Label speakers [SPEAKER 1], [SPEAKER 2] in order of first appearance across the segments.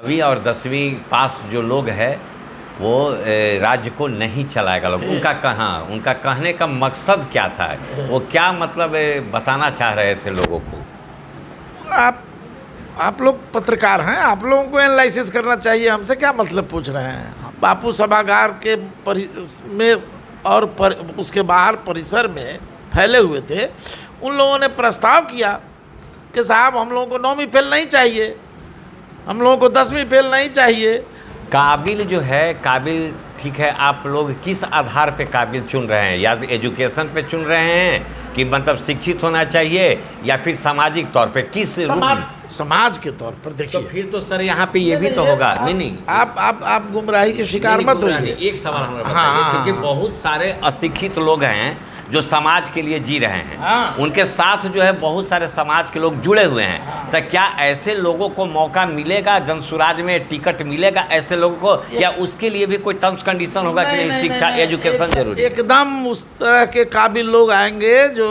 [SPEAKER 1] 9वीं और 10वीं पास जो लोग हैं वो राज्य को नहीं चलाएगा लोग। उनका कहने का मकसद क्या था? वो क्या मतलब बताना चाह रहे थे लोगों को?
[SPEAKER 2] आप लोग पत्रकार हैं, आप लोगों को एनालिसिस करना चाहिए। हमसे क्या मतलब पूछ रहे हैं? बापू सभागार के में और उसके बाहर परिसर में फैले हुए थे। उन लोगों ने प्रस्ताव किया कि साहब हम लोगों को 9वीं फेल नहीं चाहिए, हम लोगों को 10वीं फेल नहीं चाहिए।
[SPEAKER 1] काबिल जो है, काबिल ठीक है, आप लोग किस आधार पे काबिल चुन रहे हैं? या एजुकेशन पे चुन रहे हैं कि मतलब शिक्षित होना चाहिए, या फिर सामाजिक तौर पे किस
[SPEAKER 2] समाज के तौर पर देखिए।
[SPEAKER 1] तो फिर तो सर यहाँ पे ये भी तो होगा। नहीं,
[SPEAKER 2] आप गुमराही के शिकार मत होइए।
[SPEAKER 1] एक सवाल हमारा बताइए, क्योंकि बहुत सारे अशिक्षित लोग हैं जो समाज के लिए जी रहे हैं, उनके साथ जो है बहुत सारे समाज के लोग जुड़े हुए हैं। तो क्या ऐसे लोगों को मौका मिलेगा? जनसुराज में टिकट मिलेगा ऐसे लोगों को, या उसके लिए भी कोई टर्म्स कंडीशन होगा कि नहीं शिक्षा एजुकेशन जरूरी?
[SPEAKER 2] एकदम उस तरह के काबिल लोग आएंगे जो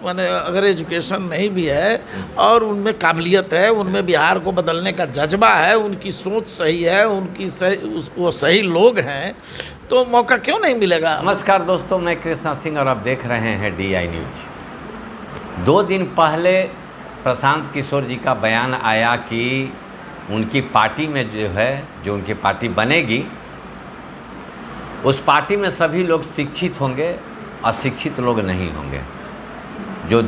[SPEAKER 2] माने अगर एजुकेशन नहीं भी है और उनमें काबिलियत है, उनमें बिहार को बदलने का जज्बा है, उनकी सोच सही है, वो सही लोग हैं, तो मौका क्यों नहीं मिलेगा?
[SPEAKER 1] नमस्कार दोस्तों, मैं कृष्णा सिंह और आप देख रहे हैं DI न्यूज। 2 दिन पहले प्रशांत किशोर जी का बयान आया कि उनकी पार्टी में जो उनकी पार्टी बनेगी, उस पार्टी में सभी लोग शिक्षित होंगे, अशिक्षित लोग नहीं होंगे, जो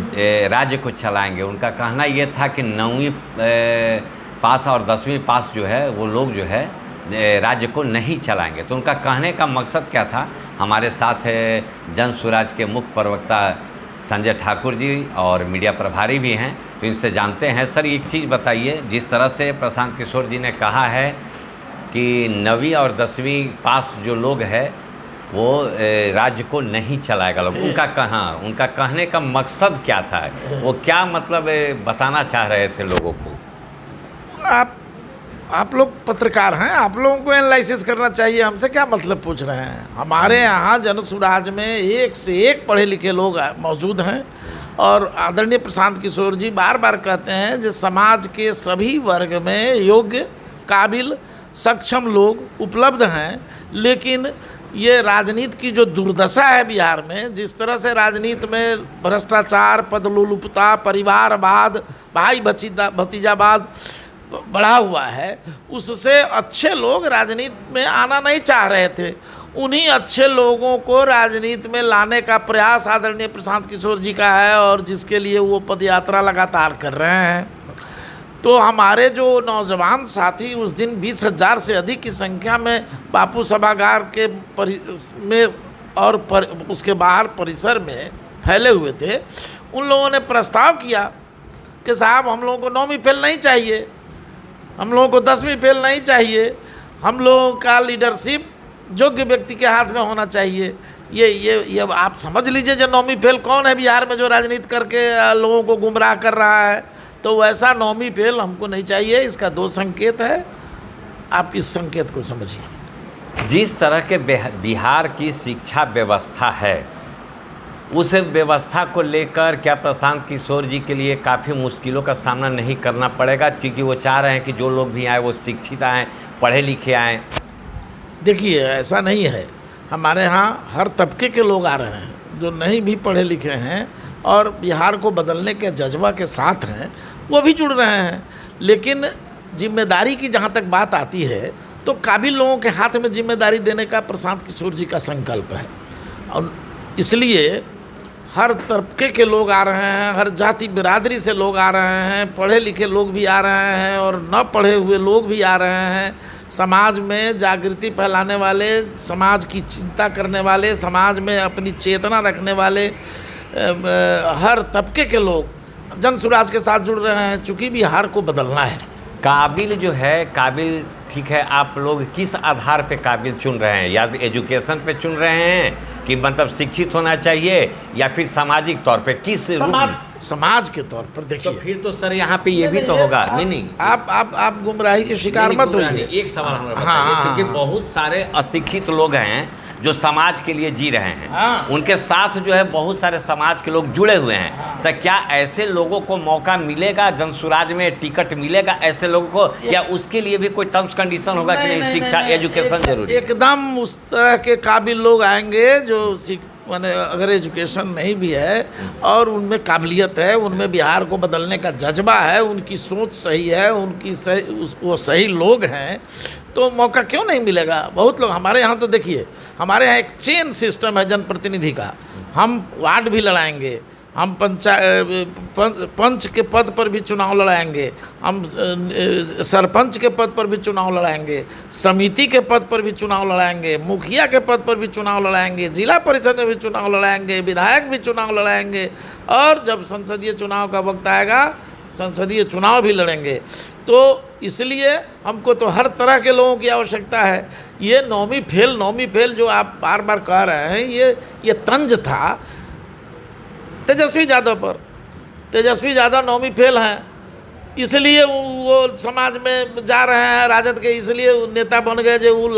[SPEAKER 1] राज्य को चलाएंगे। उनका कहना ये था कि 9वीं पास और 10वीं पास जो है वो लोग जो है राज्य को नहीं चलाएंगे। तो उनका कहने का मकसद क्या था? हमारे साथ जनसुराज के मुख्य प्रवक्ता संजय ठाकुर जी और मीडिया प्रभारी भी हैं, तो इनसे जानते हैं। सर एक चीज़ बताइए, जिस तरह से प्रशांत किशोर जी ने कहा है कि 9वीं और 10वीं पास जो लोग हैं वो राज्य को नहीं चलाएगा लोग। उनका कहने का मकसद क्या था? वो क्या मतलब बताना चाह रहे थे लोगों को?
[SPEAKER 2] आप लोग पत्रकार हैं, आप लोगों को एनालिसिस करना चाहिए। हमसे क्या मतलब पूछ रहे हैं? हमारे यहाँ जनसुराज में एक से एक पढ़े लिखे लोग मौजूद हैं, और आदरणीय प्रशांत किशोर जी बार बार कहते हैं कि समाज के सभी वर्ग में योग्य, काबिल, सक्षम लोग उपलब्ध हैं। लेकिन ये राजनीति की जो दुर्दशा है बिहार में, जिस तरह से राजनीति में भ्रष्टाचार, पदलोलुपता, परिवारवाद, भाई भतीजावाद बढ़ा हुआ है, उससे अच्छे लोग राजनीति में आना नहीं चाह रहे थे। उन्हीं अच्छे लोगों को राजनीति में लाने का प्रयास आदरणीय प्रशांत किशोर जी का है, और जिसके लिए वो पदयात्रा लगातार कर रहे हैं। तो हमारे जो नौजवान साथी उस दिन 20,000 से अधिक की संख्या में बापू सभागार के में और उसके बाहर परिसर में फैले हुए थे। उन लोगों ने प्रस्ताव किया कि साहब हम लोगों को 9वीं फेल नहीं चाहिए, हम लोगों को 10वीं फेल नहीं चाहिए, हम लोगों का लीडरशिप योग्य व्यक्ति के हाथ में होना चाहिए। ये आप समझ लीजिए, जो 9वीं फेल कौन है बिहार में जो राजनीति करके लोगों को गुमराह कर रहा है। तो वैसा 9वीं फेल हमको नहीं चाहिए। इसका 2 संकेत है, आप इस संकेत को समझिए।
[SPEAKER 1] जिस तरह के बिहार की शिक्षा व्यवस्था है, उस व्यवस्था को लेकर क्या प्रशांत किशोर जी के लिए काफ़ी मुश्किलों का सामना नहीं करना पड़ेगा? क्योंकि वो चाह रहे हैं कि जो लोग भी आए वो शिक्षित आएँ, पढ़े लिखे आएँ।
[SPEAKER 2] देखिए ऐसा नहीं है, हमारे यहाँ हर तबके के लोग आ रहे हैं, जो नहीं भी पढ़े लिखे हैं और बिहार को बदलने के जज्बा के साथ हैं, वो भी जुड़ रहे हैं। लेकिन जिम्मेदारी की जहाँ तक बात आती है, तो काबिल लोगों के हाथ में जिम्मेदारी देने का प्रशांत किशोर जी का संकल्प है, और इसलिए हर तबके के लोग आ रहे हैं, हर जाति बिरादरी से लोग आ रहे हैं, पढ़े लिखे लोग भी आ रहे हैं और न पढ़े हुए लोग भी आ रहे हैं। समाज में जागृति फैलाने वाले, समाज की चिंता करने वाले, समाज में अपनी चेतना रखने वाले हर तबके के लोग जनसुराज के साथ जुड़ रहे हैं, चूँकि बिहार को बदलना है।
[SPEAKER 1] काबिल जो है, काबिल ठीक है, आप लोग किस आधार पे काबिल चुन रहे हैं? या एजुकेशन पे चुन रहे हैं कि मतलब शिक्षित होना चाहिए, या फिर सामाजिक तौर पे किस
[SPEAKER 2] समाज के तौर पर देखिए।
[SPEAKER 1] तो फिर तो सर यहाँ पे ये भी तो होगा। नहीं,
[SPEAKER 2] आप गुमराही के शिकार मत होइए।
[SPEAKER 1] एक सवाल हमारा बताइए, क्योंकि बहुत सारे अशिक्षित लोग हैं जो समाज के लिए जी रहे हैं।
[SPEAKER 2] हाँ।
[SPEAKER 1] उनके साथ जो है बहुत सारे समाज के लोग जुड़े हुए हैं।
[SPEAKER 2] हाँ।
[SPEAKER 1] तो क्या ऐसे लोगों को मौका मिलेगा, जनसुराज में टिकट मिलेगा ऐसे लोगों को, या उसके लिए भी कोई टर्म्स कंडीशन होगा कि नहीं शिक्षा एजुकेशन जरूरी है?
[SPEAKER 2] एकदम उस तरह के काबिल लोग आएंगे जो माने अगर एजुकेशन नहीं भी है और उनमें काबिलियत है, उनमें बिहार को बदलने का जज्बा है, उनकी सोच सही है, उनकी वो सही लोग हैं, तो मौका क्यों नहीं मिलेगा? बहुत लोग हमारे यहाँ तो देखिए, हमारे यहाँ एक चेन सिस्टम है जनप्रतिनिधि का। हम वार्ड भी लड़ाएंगे, हम पंच के पद पर भी चुनाव लड़ाएंगे, हम सरपंच के पद पर भी चुनाव लड़ाएंगे, समिति के पद पर भी चुनाव लड़ाएंगे, मुखिया के पद पर भी चुनाव लड़ाएंगे, जिला परिषद में भी चुनाव लड़ाएंगे, विधायक भी चुनाव लड़ाएंगे, और जब संसदीय चुनाव का वक्त आएगा संसदीय चुनाव भी लड़ेंगे। तो इसलिए हमको तो हर तरह के लोगों की आवश्यकता है। ये नौवीं फेल जो आप बार बार कह रहे हैं, ये तंज था तेजस्वी यादव पर। तेजस्वी यादव नौवीं फेल हैं, इसलिए वो समाज में जा रहे हैं राजद के, इसलिए नेता बन गए जो वो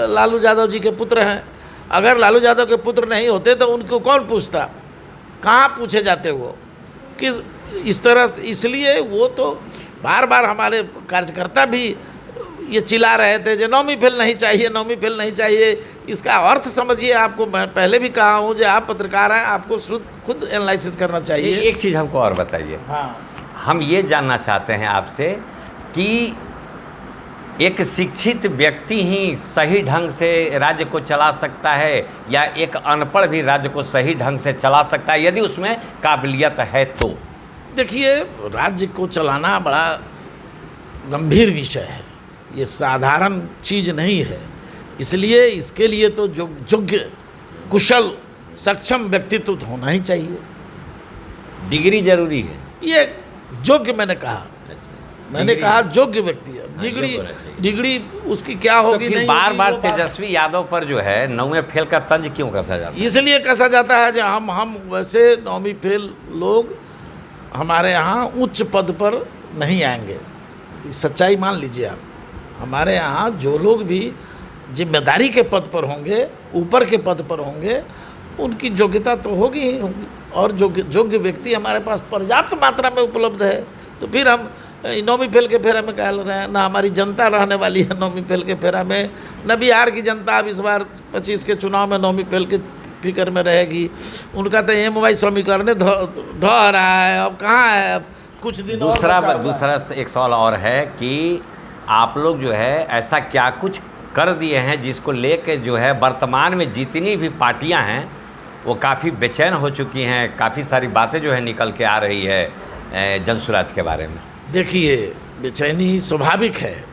[SPEAKER 2] लालू यादव जी के पुत्र हैं। अगर लालू यादव के पुत्र नहीं होते तो उनको कौन पूछता, कहाँ पूछे जाते वो, किस इस तरह से। इसलिए वो तो बार बार हमारे कार्यकर्ता भी ये चिल्ला रहे थे जो नौवीं फेल नहीं चाहिए, नौवीं फेल नहीं चाहिए। इसका अर्थ समझिए, आपको मैं पहले भी कहा हूँ जो आप पत्रकार हैं, आपको खुद एनालिसिस करना चाहिए।
[SPEAKER 1] एक चीज़ हमको और बताइए।
[SPEAKER 2] हाँ।
[SPEAKER 1] हम ये जानना चाहते हैं आपसे कि एक शिक्षित व्यक्ति ही सही ढंग से राज्य को चला सकता है या एक अनपढ़ भी राज्य को सही ढंग से चला सकता है, यदि उसमें काबिलियत है तो? देखिए,
[SPEAKER 2] राज्य को चलाना बड़ा गंभीर विषय है, ये साधारण चीज़ नहीं है। इसलिए इसके लिए तो जो योग्य, कुशल, सक्षम व्यक्तित्व तो होना ही चाहिए।
[SPEAKER 1] डिग्री जरूरी है,
[SPEAKER 2] ये योग्य मैंने कहा। मैंने कहा योग्य व्यक्ति है। डिग्री उसकी क्या होगी?
[SPEAKER 1] तो
[SPEAKER 2] नहीं
[SPEAKER 1] बार बार तेजस्वी यादव पर जो है नौवीं फेल का तंज क्यों कसा जाता है?
[SPEAKER 2] इसलिए कसा जाता है जो हम वैसे नौवीं फेल लोग हमारे यहाँ उच्च पद पर नहीं आएंगे। सच्चाई मान लीजिए आप, हमारे यहाँ जो लोग भी जिम्मेदारी के पद पर होंगे, ऊपर के पद पर होंगे, उनकी योग्यता तो होगी ही होगी, और योग्य व्यक्ति हमारे पास पर्याप्त मात्रा में उपलब्ध है। तो फिर हम नौवीं फेल के फेरा में कह रहे हैं? ना हमारी जनता रहने वाली है नौवीं फेल के फेरा में, न बिहार की जनता अब इस बार 25 के चुनाव में नौवीं फेल के फिक्र में रहेगी। उनका तो MY समीकरण ढह रहा है, अब कहाँ है, अब कुछ दिन।
[SPEAKER 1] दूसरा एक सवाल और है कि आप लोग जो है ऐसा क्या कुछ कर दिए हैं जिसको लेके जो है वर्तमान में जितनी भी पार्टियां हैं वो काफ़ी बेचैन हो चुकी हैं, काफ़ी सारी बातें जो है निकल के आ रही है जनसुराज के बारे में?
[SPEAKER 2] देखिए, बेचैनी स्वाभाविक है।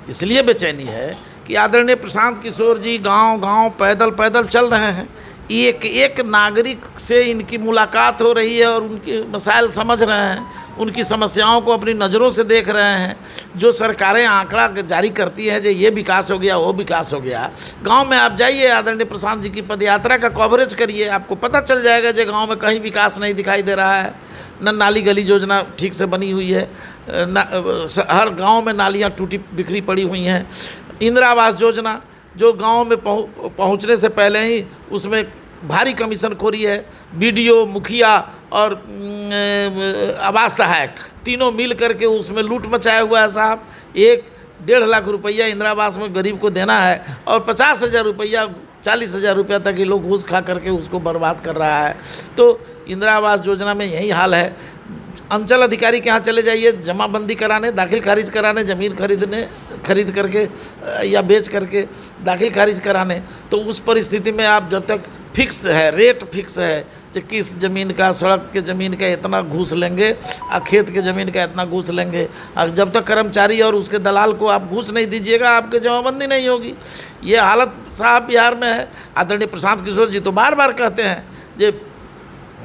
[SPEAKER 2] इसलिए बेचैनी है कि आदरणीय प्रशांत किशोर जी गांव-गांव पैदल चल रहे हैं, एक नागरिक से इनकी मुलाकात हो रही है और उनके मसाइल समझ रहे हैं, उनकी समस्याओं को अपनी नज़रों से देख रहे हैं। जो सरकारें आंकड़ा जारी करती हैं जो ये विकास हो गया, वो विकास हो गया, गांव में आप जाइए, आदरणीय प्रशांत जी की पदयात्रा का कवरेज करिए, आपको पता चल जाएगा जो गांव में कहीं विकास नहीं दिखाई दे रहा है। न नाली गली योजना ठीक से बनी हुई है, हर गाँव में नालियाँ टूटी बिखरी पड़ी हुई हैं। इंदिरा आवास योजना जो गांव में पहुंचने से पहले ही उसमें भारी कमीशनखोरी है। BDO, मुखिया और आवास सहायक तीनों मिल करके उसमें लूट मचाया हुआ है साहब। 1-1.5 लाख रुपया इंदिरा आवास में गरीब को देना है और 50,000 रुपया, 40,000 रुपया तक ये लोग घूस खा करके उसको बर्बाद कर रहा है। तो इंदिरा आवास योजना में यही हाल है। अंचल अधिकारी के यहाँ चले जाइए, जमाबंदी कराने, दाखिल खारिज कराने, ज़मीन खरीद करके या बेच करके दाखिल खारिज कराने। तो उस परिस्थिति में आप जब तक फिक्स है, रेट फिक्स है कि किस ज़मीन का, सड़क के ज़मीन का इतना घूस लेंगे और खेत के ज़मीन का इतना घूस लेंगे, और जब तक कर्मचारी और उसके दलाल को आप घूस नहीं दीजिएगा आपकी जमाबंदी नहीं होगी। ये हालत साहब बिहार में है। आदरणीय प्रशांत किशोर जी तो बार बार कहते हैं कि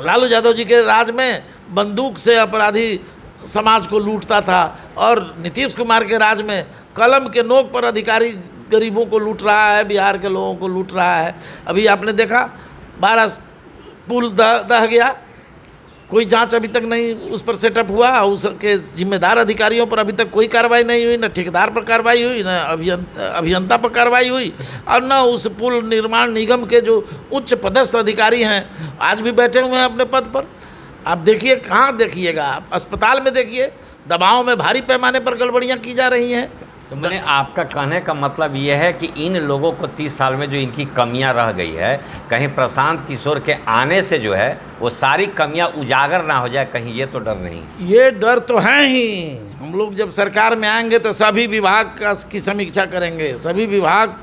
[SPEAKER 2] लालू यादव जी के राज में बंदूक से अपराधी समाज को लूटता था, और नीतीश कुमार के राज में कलम के नोक पर अधिकारी गरीबों को लूट रहा है, बिहार के लोगों को लूट रहा है। अभी आपने देखा 12 पुल दह गया, कोई जांच अभी तक नहीं उस पर सेटअप हुआ, उसके जिम्मेदार अधिकारियों पर अभी तक कोई कार्रवाई नहीं हुई, न ठेकेदार पर कार्रवाई हुई, न अभियंता पर कार्रवाई हुई, और न उस पुल निर्माण निगम के जो उच्च पदस्थ अधिकारी हैं आज भी बैठे हुए हैं अपने पद पर। आप देखिए, कहाँ देखिएगा, आप अस्पताल में देखिए, दवाओं में भारी पैमाने पर गड़बड़ियाँ की जा रही हैं।
[SPEAKER 1] तो मैंने आपका कहने का मतलब ये है कि इन लोगों को 30 साल में जो इनकी कमियां रह गई है, कहीं प्रशांत किशोर के आने से जो है वो सारी कमियां उजागर ना हो जाए, कहीं ये तो डर नहीं?
[SPEAKER 2] ये डर तो है ही। हम लोग जब सरकार में आएंगे तो सभी विभाग की समीक्षा करेंगे, सभी विभाग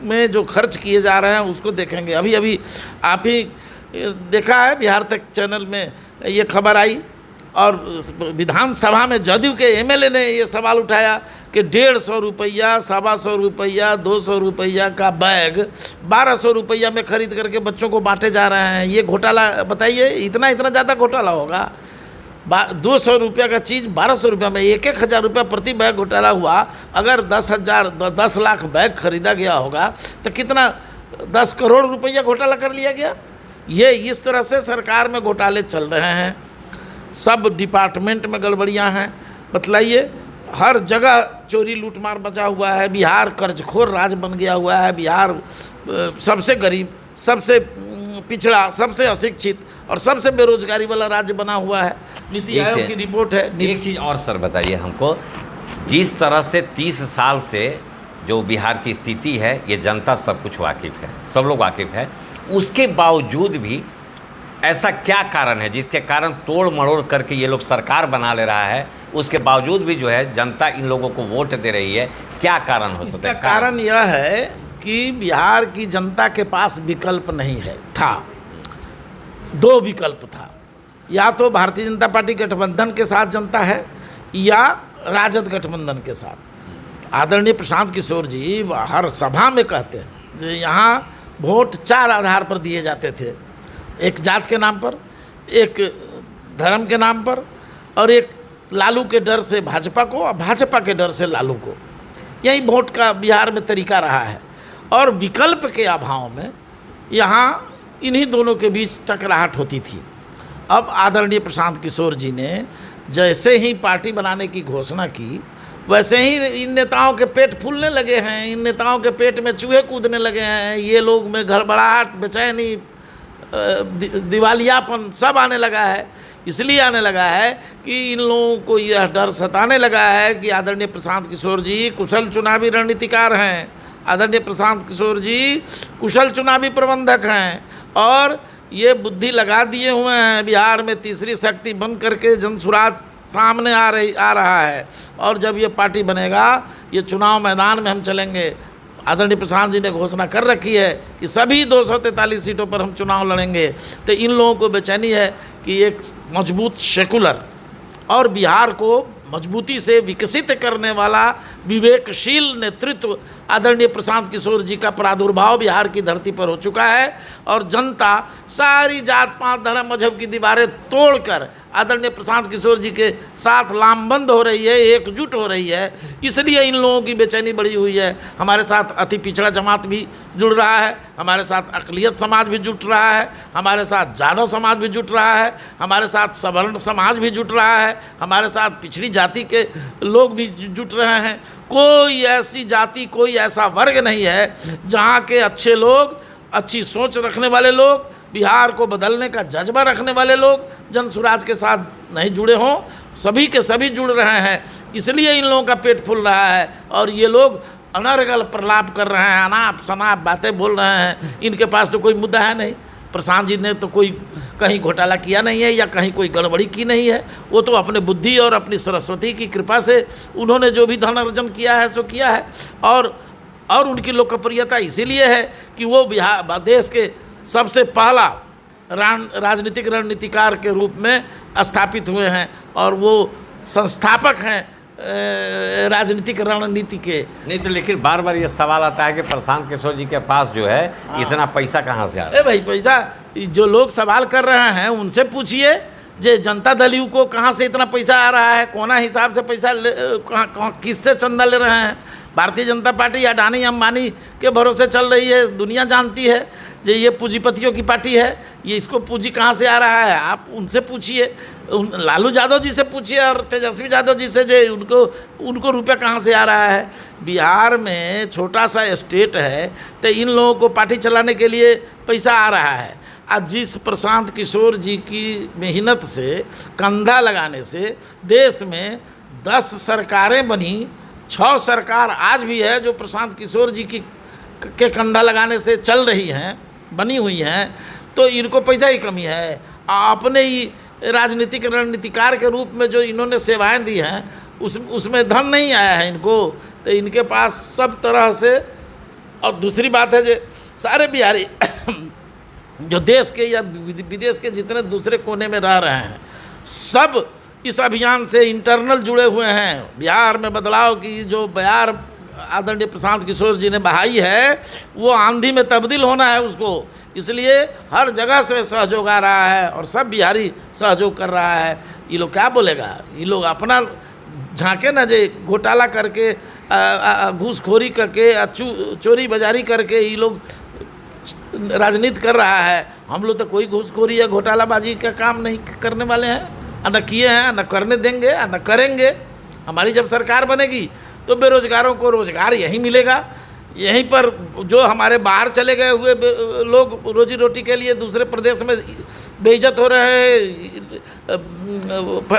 [SPEAKER 2] में जो खर्च किए जा रहे हैं उसको देखेंगे। अभी अभी आप ही देखा है, बिहार तक चैनल में ये खबर आई, और विधानसभा में जदयू के एमएलए ने ये सवाल उठाया कि 150 रुपया, 125 रुपया, 200 रुपया का बैग 1200 रुपया में खरीद करके बच्चों को बांटे जा रहे हैं। ये घोटाला, बताइए, इतना इतना ज़्यादा घोटाला होगा? 200 रुपया का चीज़ 1200 रुपया में, 1,000 रुपया प्रति बैग घोटाला हुआ। अगर 10 लाख बैग खरीदा गया होगा तो कितना, 10 करोड़ रुपया घोटाला कर लिया गया। ये इस तरह से सरकार में घोटाले चल रहे हैं, सब डिपार्टमेंट में गड़बड़ियां हैं। बतलाइए, हर जगह चोरी लूटमार बचा हुआ है, बिहार कर्जखोर राज्य बन गया हुआ है, बिहार सबसे गरीब, सबसे पिछड़ा, सबसे अशिक्षित और सबसे बेरोजगारी वाला राज्य बना हुआ है। नीति आयोग की रिपोर्ट है।
[SPEAKER 1] एक चीज़ और सर बताइए हमको, जिस तरह से 30 साल से जो बिहार की स्थिति है, ये जनता सब कुछ वाकिफ़ है, सब लोग वाकिफ़ है, उसके बावजूद भी ऐसा क्या कारण है जिसके कारण तोड़ मरोड़ करके ये लोग सरकार बना ले रहा है, उसके बावजूद भी जो है जनता इन लोगों को वोट दे रही है? क्या कारण हो सकता है?
[SPEAKER 2] इसका कारण यह है कि बिहार की जनता के पास विकल्प नहीं है। था 2 विकल्प था, या तो भारतीय जनता पार्टी गठबंधन के साथ जनता है या राजद गठबंधन के साथ। आदरणीय प्रशांत किशोर जी हर सभा में कहते हैं यहाँ वोट 4 आधार पर दिए जाते थे, एक जात के नाम पर, एक धर्म के नाम पर, और एक लालू के डर से भाजपा को और भाजपा के डर से लालू को। यही वोट का बिहार में तरीका रहा है, और विकल्प के अभाव में यहाँ इन्हीं दोनों के बीच टकराहट होती थी। अब आदरणीय प्रशांत किशोर जी ने जैसे ही पार्टी बनाने की घोषणा की, वैसे ही इन नेताओं के पेट फूलने लगे हैं, इन नेताओं के पेट में चूहे कूदने लगे हैं, ये लोग में गड़बड़ाहट, बेचैनी, दिवालियापन सब आने लगा है। इसलिए आने लगा है कि इन लोगों को यह डर सताने लगा है कि आदरणीय प्रशांत किशोर जी कुशल चुनावी रणनीतिकार हैं, आदरणीय प्रशांत किशोर जी कुशल चुनावी प्रबंधक हैं, और ये बुद्धि लगा दिए हुए हैं, बिहार में तीसरी शक्ति बन करके जनसुराज सामने आ रहा है, और जब ये पार्टी बनेगा, ये चुनाव मैदान में हम चलेंगे। आदरणीय प्रशांत जी ने घोषणा कर रखी है कि सभी 243 सीटों पर हम चुनाव लड़ेंगे। तो इन लोगों को बेचैनी है कि एक मजबूत सेकुलर और बिहार को मजबूती से विकसित करने वाला विवेकशील नेतृत्व आदरणीय प्रशांत किशोर जी का प्रादुर्भाव बिहार की धरती पर हो चुका है, और जनता सारी जात पात धर्म मजहब की दीवारें तोड़कर आदरणीय प्रशांत किशोर जी के साथ लामबंद हो रही है, एकजुट हो रही है। इसलिए इन लोगों की बेचैनी बढ़ी हुई है। हमारे साथ अति पिछड़ा जमात भी जुड़ रहा है, हमारे साथ अक़लियत समाज भी जुट रहा है, हमारे साथ जाधव समाज भी जुट रहा है, हमारे साथ सवर्ण समाज भी जुट रहा है, हमारे साथ पिछड़ी जाति के लोग भी जुट रहे हैं। कोई ऐसी जाति, कोई ऐसा वर्ग नहीं है जहाँ के अच्छे लोग, अच्छी सोच रखने वाले लोग, बिहार को बदलने का जज्बा रखने वाले लोग जनसुराज के साथ नहीं जुड़े हों। सभी के सभी जुड़ रहे हैं, इसलिए इन लोगों का पेट फूल रहा है, और ये लोग अनर्गल प्रलाप कर रहे हैं, अनाप शनाप बातें बोल रहे हैं। इनके पास तो कोई मुद्दा है नहीं। प्रशांत जी ने तो कोई कहीं घोटाला किया नहीं है या कहीं कोई गड़बड़ी की नहीं है। वो तो अपने बुद्धि और अपनी सरस्वती की कृपा से उन्होंने जो भी धन अर्जन किया है सो किया है, और उनकी लोकप्रियता इसीलिए है कि वो बिहार देश के सबसे पहला राजनीतिक रणनीतिकार के रूप में स्थापित हुए हैं, और वो संस्थापक हैं राजनीतिक रणनीति के।
[SPEAKER 1] नहीं तो लेकिन बार बार ये सवाल आता है कि प्रशांत किशोर जी के पास जो है इतना पैसा कहाँ से आ रहा है?
[SPEAKER 2] भाई पैसा जो लोग सवाल कर रहे हैं उनसे पूछिए, जे जनता दल को कहाँ से इतना पैसा आ रहा है, कोना हिसाब से पैसा कहाँ किससे चंदा ले रहे हैं। भारतीय जनता पार्टी अडानी अंबानी के भरोसे चल रही है, दुनिया जानती है जो ये पूंजीपतियों की पार्टी है। ये इसको पूंजी कहाँ से आ रहा है आप उनसे पूछिए, लालू यादव जी से पूछिए और तेजस्वी यादव जी से, जो उनको रुपया कहाँ से आ रहा है। बिहार में छोटा सा स्टेट है तो इन लोगों को पार्टी चलाने के लिए पैसा आ रहा है। आज जिस प्रशांत किशोर जी की मेहनत से, कंधा लगाने से देश में 10 सरकारें बनी, 6 सरकार आज भी है जो प्रशांत किशोर जी के कंधा लगाने से चल रही हैं, बनी हुई हैं, तो इनको पैसा ही कमी है। अपने ही राजनीतिक रणनीतिकार के रूप में जो इन्होंने सेवाएं दी हैं उसमें धन नहीं आया है इनको, तो इनके पास सब तरह से। और दूसरी बात है जो सारे बिहारी जो देश के या विदेश के जितने दूसरे कोने में रह रहे हैं, सब इस अभियान से इंटरनल जुड़े हुए हैं। बिहार में बदलाव की जो बयार आदरणीय प्रशांत किशोर जी ने बहाई है, वो आंधी में तब्दील होना है उसको, इसलिए हर जगह से सहयोग आ रहा है और सब बिहारी सहयोग कर रहा है। ये लोग क्या बोलेगा, ये लोग अपना झांके ना जे घोटाला करके, घूसखोरी करके, चोरी बाजारी करके ये लोग राजनीति कर रहा है। हम लोग तो कोई घूसखोरी या घोटालाबाजी का काम नहीं करने वाले हैं, न किए हैं, न करने देंगे, न करेंगे। हमारी जब सरकार बनेगी तो बेरोजगारों को रोजगार यहीं मिलेगा। यहीं पर जो हमारे बाहर चले गए हुए लोग रोजी रोटी के लिए दूसरे प्रदेश में बेइज्जत हो रहे हैं,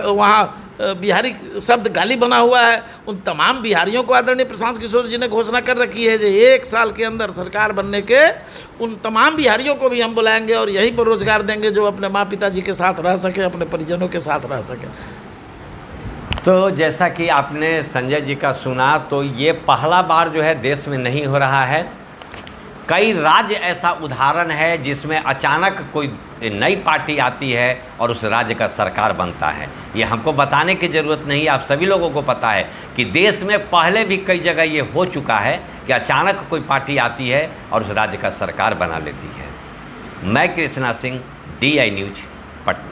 [SPEAKER 2] वहाँ बिहारी शब्द गाली बना हुआ है, उन तमाम बिहारियों को आदरणीय प्रशांत किशोर जी ने घोषणा कर रखी है जो 1 साल के अंदर सरकार बनने के उन तमाम बिहारियों को भी हम बुलाएंगे और यहीं पर रोजगार देंगे, जो अपने माँ पिताजी के साथ रह सके, अपने परिजनों के साथ रह सके।
[SPEAKER 1] तो जैसा कि आपने संजय जी का सुना, तो ये पहला बार जो है देश में नहीं हो रहा है। कई राज्य ऐसा उदाहरण है जिसमें अचानक कोई नई पार्टी आती है और उस राज्य का सरकार बनता है। ये हमको बताने की ज़रूरत नहीं, आप सभी लोगों को पता है कि देश में पहले भी कई जगह ये हो चुका है कि अचानक कोई पार्टी आती है और उस राज्य का सरकार बना लेती है। मैं कृष्णा सिंह, DI न्यूज़, पटना।